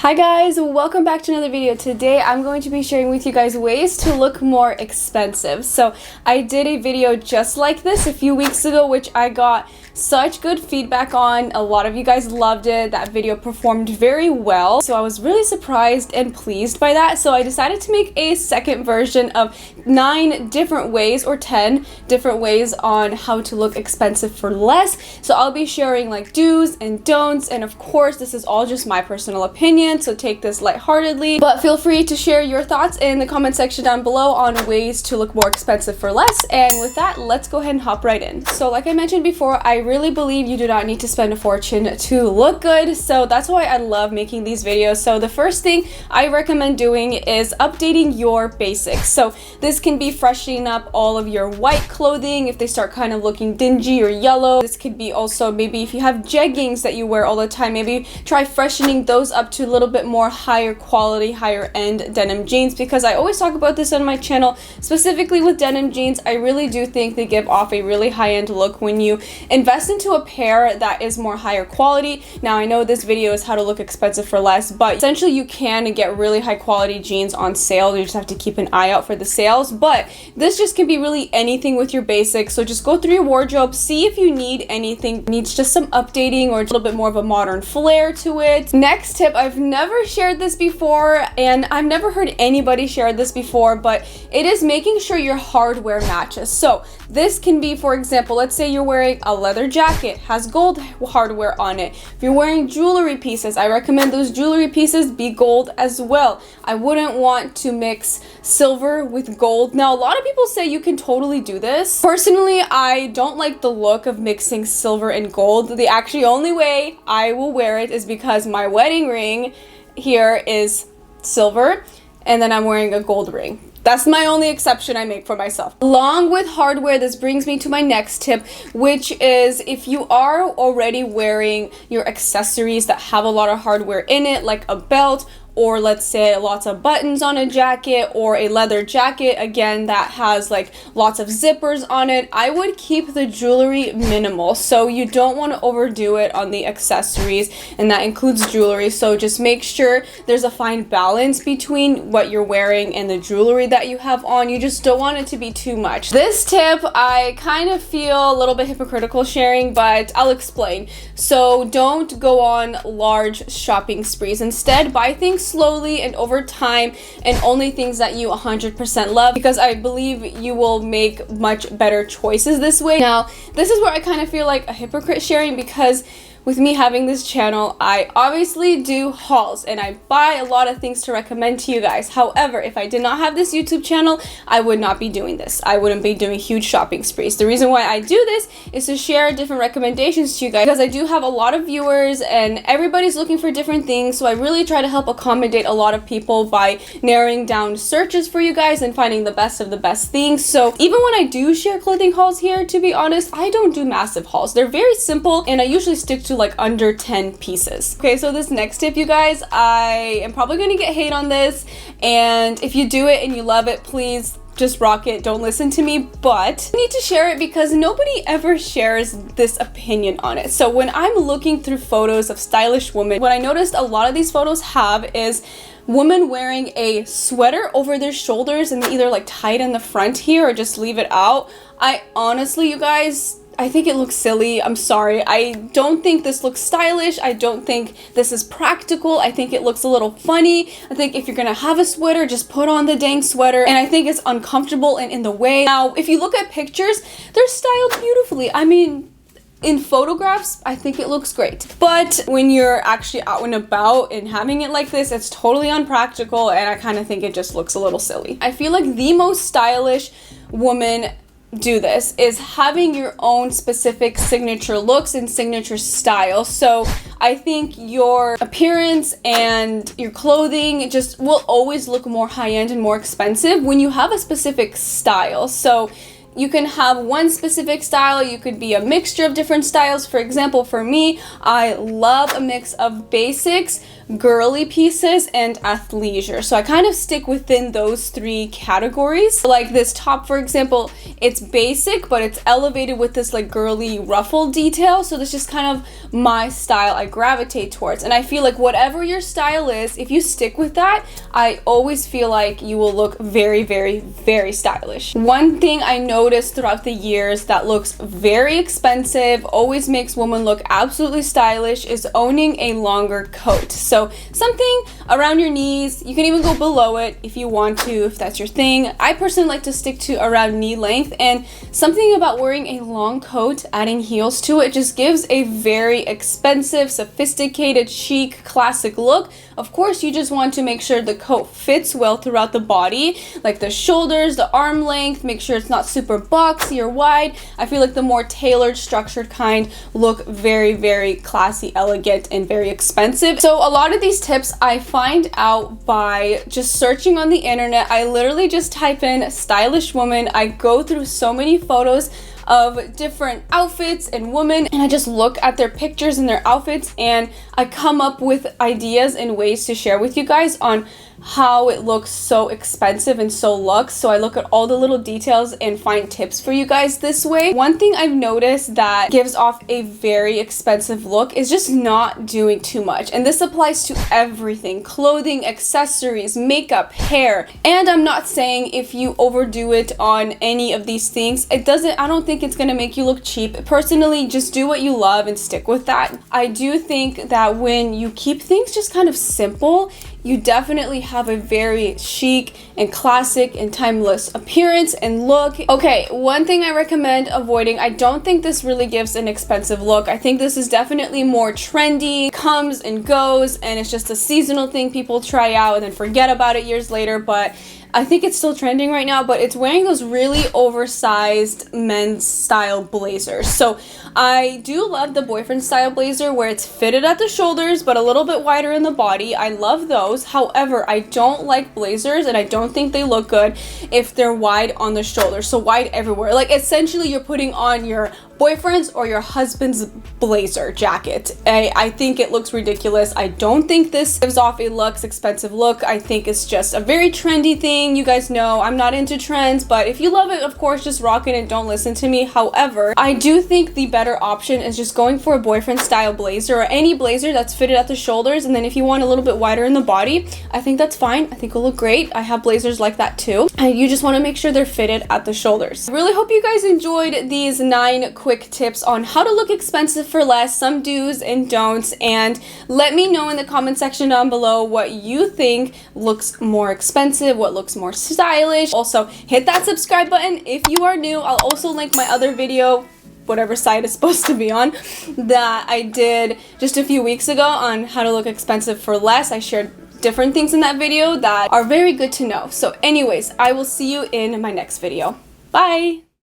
Hi guys, welcome back to another video. Today I'm going to be sharing with you guys ways to look more expensive. So I did a video just like this a few weeks ago, which I got such good feedback on. A lot of you guys loved it. That video performed very well. So I was really surprised and pleased by that. So I decided to make a second version of 9 different ways or 10 different ways on how to look expensive for less. So I'll be sharing like do's and don'ts, and of course this is all just my personal opinion, so take this lightheartedly, but feel free to share your thoughts in the comment section down below on ways to look more expensive for less. And with that, let's go ahead and hop right in. So like I mentioned before, I really believe you do not need to spend a fortune to look good, so that's why I love making these videos. So the first thing I recommend doing is updating your basics. So this can be freshening up all of your white clothing if they start kind of looking dingy or yellow. This could be also maybe if you have jeggings that you wear all the time, maybe try freshening those up to a little bit more higher quality, higher end denim jeans, because I always talk about this on my channel, specifically with denim jeans. I really do think they give off a really high-end look when you invest into a pair that is more higher quality. Now I know this video is how to look expensive for less, but essentially you can get really high quality jeans on sale. You just have to keep an eye out for the sales, but this just can be really anything with your basics. So just go through your wardrobe, see if you need anything needs just some updating or a little bit more of a modern flair to it. Next tip, I've never shared this before and I've never heard anybody share this before, but it is making sure your hardware matches. So this can be, for example, let's say you're wearing a leather jacket, has gold hardware on it. If you're wearing jewelry pieces, I recommend those jewelry pieces be gold as well. I wouldn't want to mix silver with gold. Now, a lot of people say you can totally do this. Personally, I don't like the look of mixing silver and gold. The actually only way I will wear it is because my wedding ring here is silver and then I'm wearing a gold ring. That's my only exception I make for myself. Along with hardware, this brings me to my next tip, which is if you are already wearing your accessories that have a lot of hardware in it, like a belt, or let's say lots of buttons on a jacket, or a leather jacket, again, that has like lots of zippers on it, I would keep the jewelry minimal. So you don't want to overdo it on the accessories, and that includes jewelry. So just make sure there's a fine balance between what you're wearing and the jewelry that you have on. You just don't want it to be too much. This tip, I kind of feel a little bit hypocritical sharing, but I'll explain. So don't go on large shopping sprees. Instead, buy things slowly and over time, and only things that you 100% love, because I believe you will make much better choices this way. Now, this is where I kind of feel like a hypocrite sharing, because with me having this channel, I obviously do hauls and I buy a lot of things to recommend to you guys. However, if I did not have this YouTube channel, I would not be doing this. I wouldn't be doing huge shopping sprees. The reason why I do this is to share different recommendations to you guys, because I do have a lot of viewers and everybody's looking for different things. So I really try to help accommodate a lot of people by narrowing down searches for you guys and finding the best of the best things. So even when I do share clothing hauls here, to be honest, I don't do massive hauls. They're very simple and I usually stick to like under 10 pieces. Okay, so this next tip, you guys, I am probably gonna get hate on this, and if you do it and you love it, please just rock it, don't listen to me, but I need to share it because nobody ever shares this opinion on it. So when I'm looking through photos of stylish women, what I noticed a lot of these photos have is women wearing a sweater over their shoulders and they either like tie it in the front here or just leave it out. I honestly, you guys, I think it looks silly. I'm sorry. I don't think this looks stylish. I don't think this is practical. I think it looks a little funny. I think if you're gonna have a sweater, just put on the dang sweater. And I think it's uncomfortable and in the way. Now, if you look at pictures, they're styled beautifully. I mean, in photographs, I think it looks great. But when you're actually out and about and having it like this, it's totally unpractical, and I kind of think it just looks a little silly. I feel like the most stylish woman do this is having your own specific signature looks and signature style. So I think your appearance and your clothing just will always look more high-end and more expensive when you have a specific style. So you can have one specific style, you could be a mixture of different styles. For example, for me, I love a mix of basics girly pieces, and athleisure. So I kind of stick within those 3 categories. Like this top, for example, it's basic, but it's elevated with this like girly ruffle detail. So this is kind of my style I gravitate towards. And I feel like whatever your style is, if you stick with that, I always feel like you will look very, very, very stylish. One thing I noticed throughout the years that looks very expensive, always makes women look absolutely stylish, is owning a longer coat. So something around your knees, you can even go below it if you want to, if that's your thing. I personally like to stick to around knee length, and something about wearing a long coat, adding heels to it, just gives a very expensive, sophisticated, chic, classic look. Of course, you just want to make sure the coat fits well throughout the body, like the shoulders, the arm length, make sure it's not super boxy or wide. I feel like the more tailored, structured kind look very, very classy, elegant, and very expensive. So a lot of these tips I find out by just searching on the internet. I literally just type in stylish woman. I go through so many photos of different outfits and women, and I just look at their pictures and their outfits, and I come up with ideas and ways to share with you guys on how it looks so expensive and so luxe. So I look at all the little details and find tips for you guys this way. One thing I've noticed that gives off a very expensive look is just not doing too much. And this applies to everything: clothing, accessories, makeup, hair. And I'm not saying if you overdo it on any of these things, I don't think it's gonna make you look cheap. Personally, just do what you love and stick with that. I do think that when you keep things just kind of simple, you definitely have a very chic and classic and timeless appearance and look. Okay, one thing I recommend avoiding, I don't think this really gives an expensive look. I think this is definitely more trendy, comes and goes, and it's just a seasonal thing people try out and then forget about it years later, but I think it's still trending right now, but it's wearing those really oversized men's style blazers. So I do love the boyfriend style blazer where it's fitted at the shoulders but a little bit wider in the body. I love those. However, I don't like blazers, and I don't think they look good if they're wide on the shoulders, so wide everywhere. Like essentially you're putting on your boyfriend's or your husband's blazer jacket. I think it looks ridiculous. I don't think this gives off a luxe, expensive look. I think it's just a very trendy thing. You guys know I'm not into trends, but if you love it, of course, just rock it and don't listen to me. However, I do think the better option is just going for a boyfriend style blazer or any blazer that's fitted at the shoulders, and then if you want a little bit wider in the body, I think that's fine. I think it'll look great. I have blazers like that too. And you just want to make sure they're fitted at the shoulders. I really hope you guys enjoyed these 9 quick tips on how to look expensive for less, some do's and don'ts, and let me know in the comment section down below what you think looks more expensive, what looks more stylish. Also, hit that subscribe button if you are new. I'll also link my other video, whatever site it's supposed to be on, that I did just a few weeks ago on how to look expensive for less. I shared different things in that video that are very good to know. So anyways, I will see you in my next video. Bye!